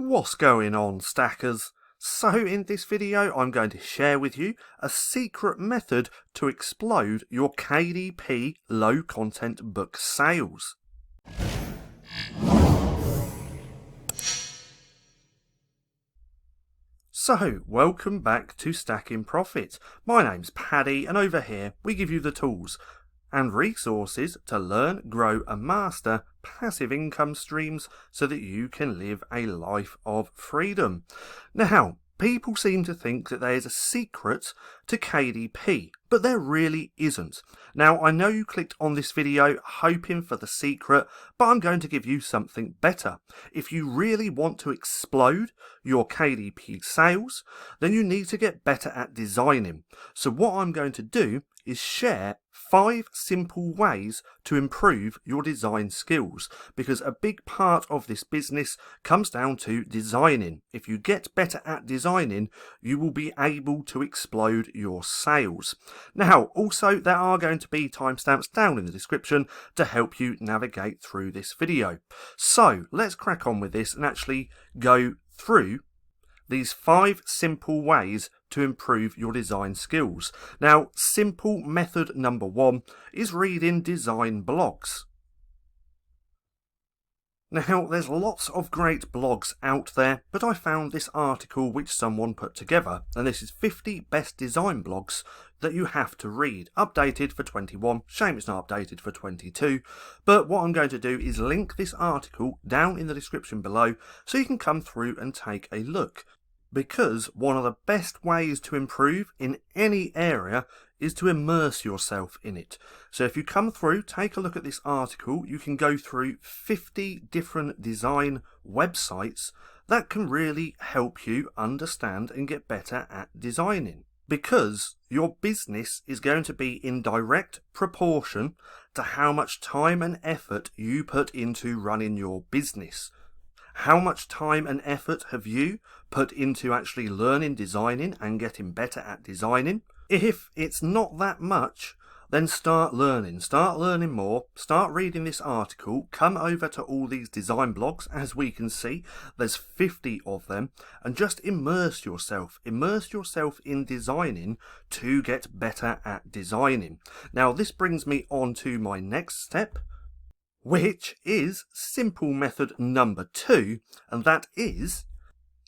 What's going on, stackers? So in this video I'm going to share with you a secret method to explode your KDP low content book sales. So, welcome back to Stacking Profit. My name's Paddy and over here we give you the tools and resources to learn, grow and master passive income streams so that you can live a life of freedom. Now, people seem to think that there's a secret to KDP, but there really isn't. Now, I know you clicked on this video hoping for the secret, but I'm going to give you something better. If you really want to explode your KDP sales, then you need to get better at designing. So what I'm going to do is share 5 simple ways to improve your design skills, because a big part of this business comes down to designing. If you get better at designing, you will be able to explode your sales. Now, also there are going to be timestamps down in the description to help you navigate through this video. So let's crack on with this and actually go through these 5 simple ways to improve your design skills. Now, simple method number 1 is reading design blogs. Now, there's lots of great blogs out there, but I found this article which someone put together, and this is 50 best design blogs that you have to read, updated for 21, shame it's not updated for 22, but what I'm going to do is link this article down in the description below so you can come through and take a look. Because one of the best ways to improve in any area is to immerse yourself in it. So if you come through, take a look at this article, you can go through 50 different design websites that can really help you understand and get better at designing. Because your business is going to be in direct proportion to how much time and effort you put into running your business. How much time and effort have you put into actually learning designing and getting better at designing? If it's not that much, then start learning more, start reading this article, come over to all these design blogs. As we can see, there's 50 of them, and just immerse yourself in designing to get better at designing. Now, this brings me on to my next step, which is simple method number 2, and that is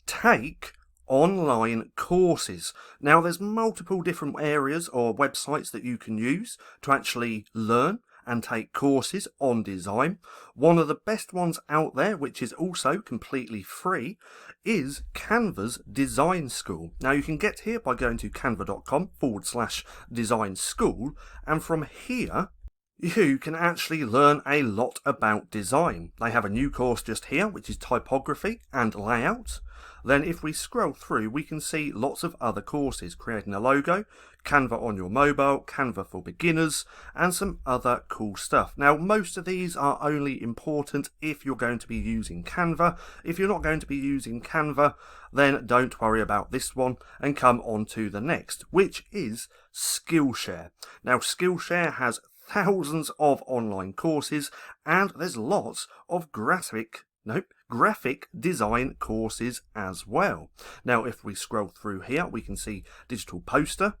take online courses. Now, there's multiple different areas or websites that you can use to actually learn and take courses on design. One of the best ones out there, which is also completely free, is Canva's Design School. Now, you can get here by going to canva.com/design school, and from here you can actually learn a lot about design. They have a new course just here, which is typography and layout. Then if we scroll through, we can see lots of other courses, creating a logo, Canva on your mobile, Canva for beginners, and some other cool stuff. Now, most of these are only important if you're going to be using Canva. If you're not going to be using Canva, then don't worry about this one and come on to the next, which is Skillshare. Now, Skillshare has thousands of online courses, and there's lots of graphic design courses as well. Now, if we scroll through here, we can see digital poster,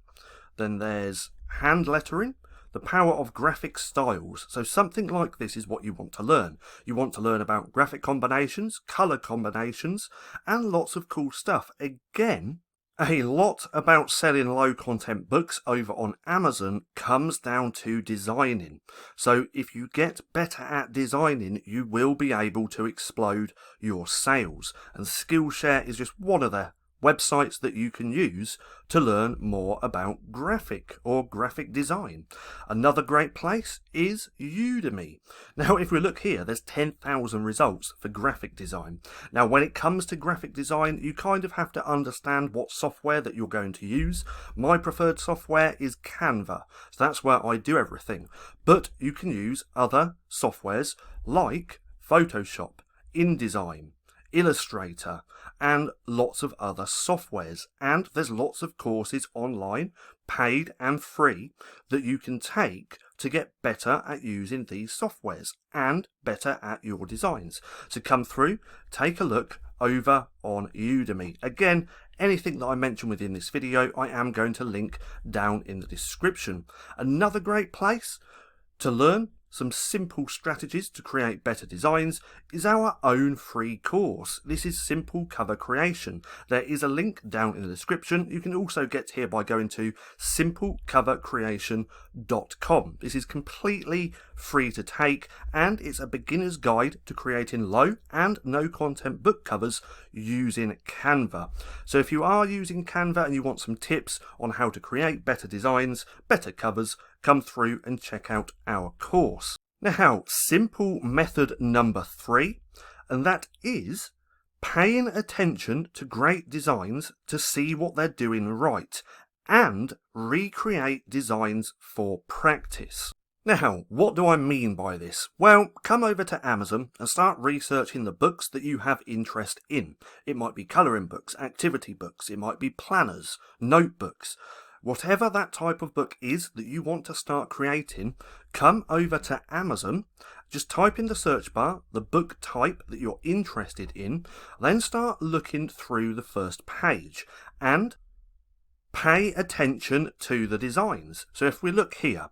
then there's hand lettering, the power of graphic styles. So something like this is what you want to learn. You want to learn about graphic combinations, color combinations, and lots of cool stuff. Again, a lot about selling low content books over on Amazon comes down to designing. So if you get better at designing, you will be able to explode your sales. And Skillshare is just one of the websites that you can use to learn more about graphic design. Another great place is Udemy. Now, if we look here, there's 10,000 results for graphic design. Now, when it comes to graphic design, you kind of have to understand what software that you're going to use. My preferred software is Canva, so that's where I do everything. But you can use other softwares like Photoshop, InDesign, Illustrator, and lots of other softwares. And there's lots of courses online, paid and free, that you can take to get better at using these softwares and better at your designs. So come through, take a look over on Udemy. Again, anything that I mention within this video, I am going to link down in the description. Another great place to learn some simple strategies to create better designs is our own free course. This is Simple Cover Creation. There is a link down in the description. You can also get here by going to simplecovercreation.com. This is completely free to take, and it's a beginner's guide to creating low and no content book covers using Canva. So if you are using Canva and you want some tips on how to create better designs, better covers, come through and check out our course. Now, simple method number 3, and that is paying attention to great designs to see what they're doing right and recreate designs for practice. Now, what do I mean by this? Well, come over to Amazon and start researching the books that you have interest in. It might be colouring books, activity books, it might be planners, notebooks. Whatever that type of book is that you want to start creating, come over to Amazon, just type in the search bar the book type that you're interested in, then start looking through the first page and pay attention to the designs. So if we look here,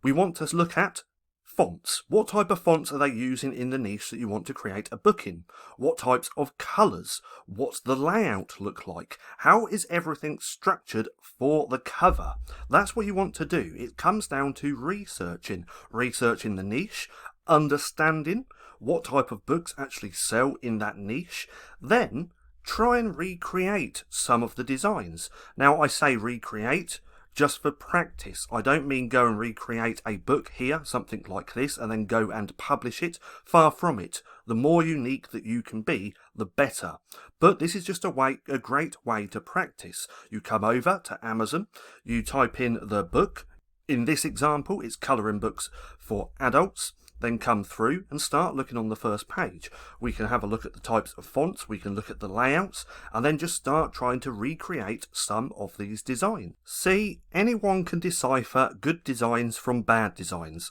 we want to look at fonts. What type of fonts are they using in the niche that you want to create a book in? What types of colours? What's the layout look like? How is everything structured for the cover? That's what you want to do. It comes down to researching the niche, understanding what type of books actually sell in that niche, then try and recreate some of the designs. Now, I say recreate just for practice. I don't mean go and recreate a book here, something like this, and then go and publish it. Far from it. The more unique that you can be, the better. But this is just a great way to practice. You come over to Amazon, you type in the book. In this example, it's colouring books for adults. Then come through and start looking on the first page. We can have a look at the types of fonts, we can look at the layouts, and then just start trying to recreate some of these designs. See, anyone can decipher good designs from bad designs,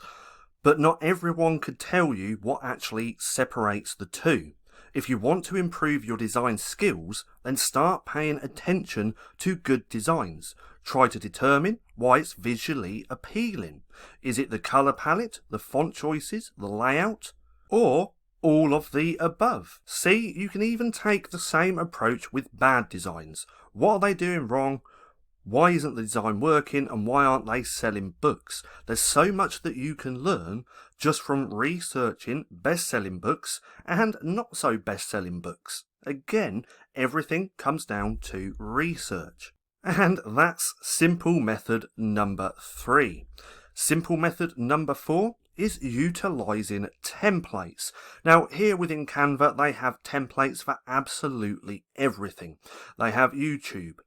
but not everyone could tell you what actually separates the two. If you want to improve your design skills, then start paying attention to good designs. Try to determine why it's visually appealing. Is it the colour palette, the font choices, the layout, or all of the above? See, you can even take the same approach with bad designs. What are they doing wrong? Why isn't the design working, and why aren't they selling books? There's so much that you can learn just from researching best-selling books and not so best-selling books. Again, everything comes down to research. And that's simple method number 3. Simple method number 4 is utilizing templates. Now, here within Canva, they have templates for absolutely everything. They have YouTube,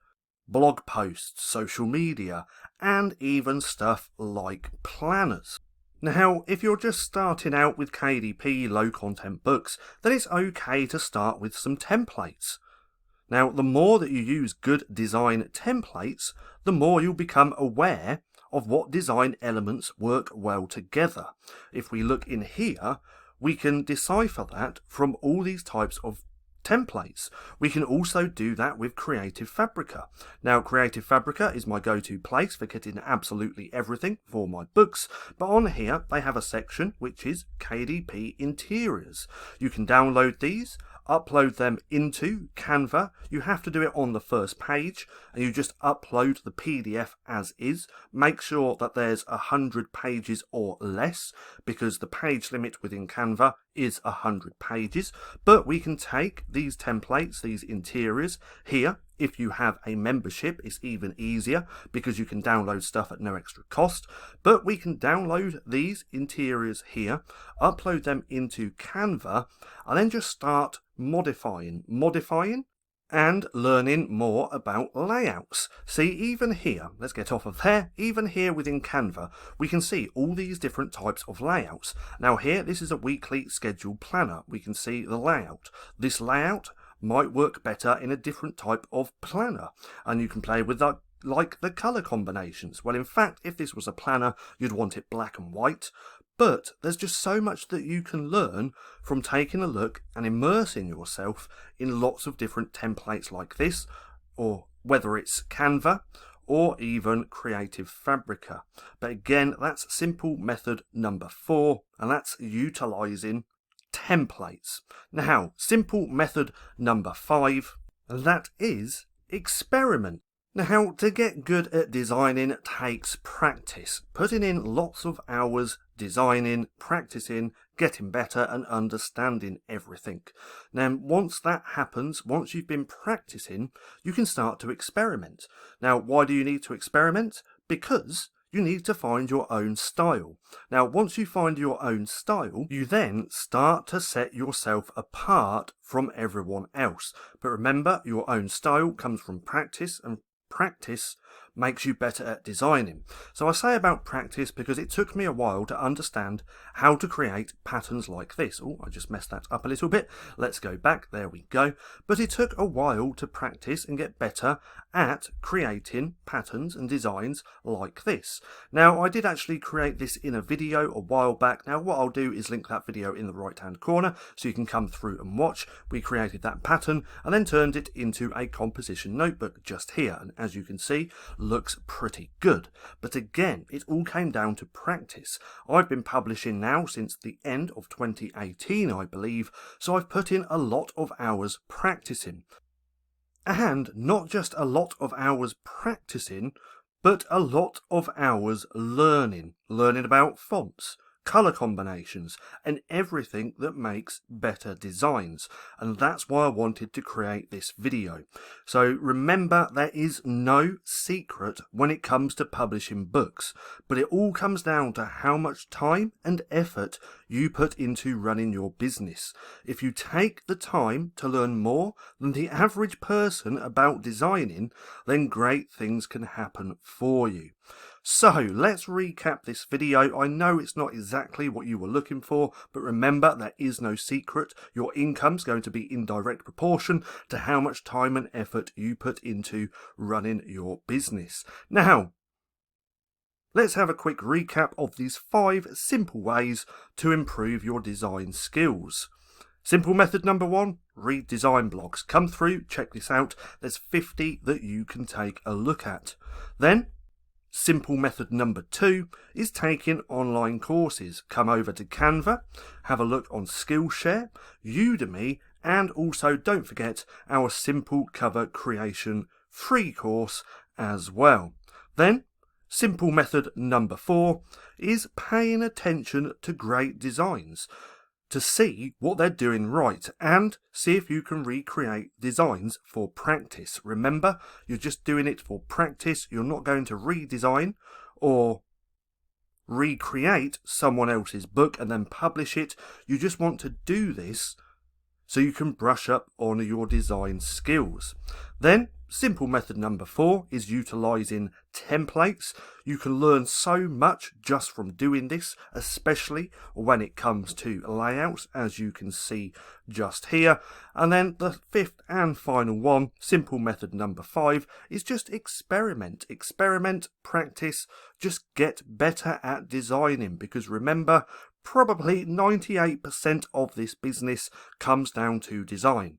blog posts, social media, and even stuff like planners. Now, if you're just starting out with KDP low content books, then it's okay to start with some templates. Now, the more that you use good design templates, the more you'll become aware of what design elements work well together. If we look in here, we can decipher that from all these types of templates. We can also do that with Creative Fabrica. Now, Creative Fabrica is my go-to place for getting absolutely everything for my books, but on here they have a section which is KDP Interiors. You can download these, upload them into Canva. You have to do it on the first page, and you just upload the PDF as is. Make sure that there's 100 pages or less, because the page limit within Canva is 100 pages. But we can take these templates, these interiors here. If you have a membership, it's even easier because you can download stuff at no extra cost. But we can download these interiors here, upload them into Canva, and then just start modifying and learning more about layouts. See, even here, let's get off of there, even here within Canva, we can see all these different types of layouts. Now here, this is a weekly scheduled planner. We can see the layout. This layout might work better in a different type of planner, and you can play with that like the colour combinations. Well, in fact, if this was a planner, you'd want it black and white. But there's just so much that you can learn from taking a look and immersing yourself in lots of different templates like this, or whether it's Canva or even Creative Fabrica. But again, that's simple method number 4, and that's utilizing templates. Now, simple method number 5, that is experiment. Now, to get good at designing takes practice, putting in lots of hours designing, practicing, getting better and understanding everything. Now, once that happens, once you've been practicing, you can start to experiment. Now, why do you need to experiment? Because you need to find your own style. Now, once you find your own style, you then start to set yourself apart from everyone else. But remember, your own style comes from practice, and practice makes you better at designing. So I say about practice because it took me a while to understand how to create patterns like this. Oh, I just messed that up a little bit. Let's go back. There we go. But it took a while to practice and get better at creating patterns and designs like this. Now, I did actually create this in a video a while back. Now, what I'll do is link that video in the right hand corner so you can come through and watch. We created that pattern and then turned it into a composition notebook just here. And as you can see, looks pretty good. But again, it all came down to practice. I've been publishing now since the end of 2018, I believe, so I've put in a lot of hours practicing. And not just a lot of hours practicing, but a lot of hours learning about fonts, colour combinations, and everything that makes better designs. And that's why I wanted to create this video. So remember, there is no secret when it comes to publishing books, but it all comes down to how much time and effort you put into running your business. If you take the time to learn more than the average person about designing, then great things can happen for you. So let's recap this video. I know it's not exactly what you were looking for, but remember, there is no secret. Your income's going to be in direct proportion to how much time and effort you put into running your business. Now, let's have a quick recap of these 5 simple ways to improve your design skills. Simple method number 1, read design blogs. Come through, check this out. There's 50 that you can take a look at. Then, simple method number 2 is taking online courses. Come over to Canva, have a look on Skillshare, Udemy, and also don't forget our simple cover creation free course as well. Then, simple method number 4 is paying attention to great designs to see what they're doing right and see if you can recreate designs for practice. Remember, you're just doing it for practice. You're not going to redesign or recreate someone else's book and then publish it. You just want to do this so you can brush up on your design skills. Then, simple method number 4 is utilizing templates. You can learn so much just from doing this, especially when it comes to layouts, as you can see just here. And then the 5th and final one, simple method number 5, is just experiment. Experiment, practice, just get better at designing, because remember, probably 98% of this business comes down to design.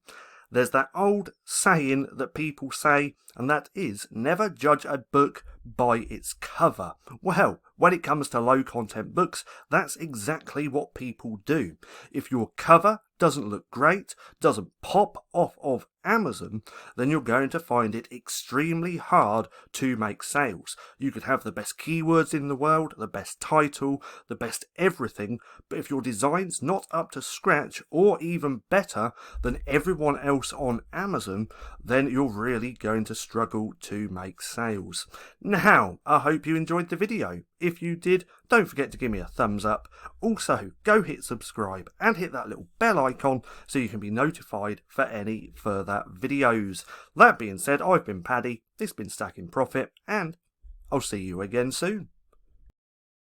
There's that old saying that people say, and that is, never judge a book by its cover. Well, when it comes to low content books, that's exactly what people do. If your cover doesn't look great, doesn't pop off of Amazon, then you're going to find it extremely hard to make sales. You could have the best keywords in the world, the best title, the best everything, but if your design's not up to scratch or even better than everyone else on Amazon, then you're really going to struggle to make sales. Now, I hope you enjoyed the video. If you did, don't forget to give me a thumbs up. Also, go hit subscribe and hit that little bell icon so you can be notified for any further videos. That being said, I've been Paddy, this has been Stacking Profit, and I'll see you again soon.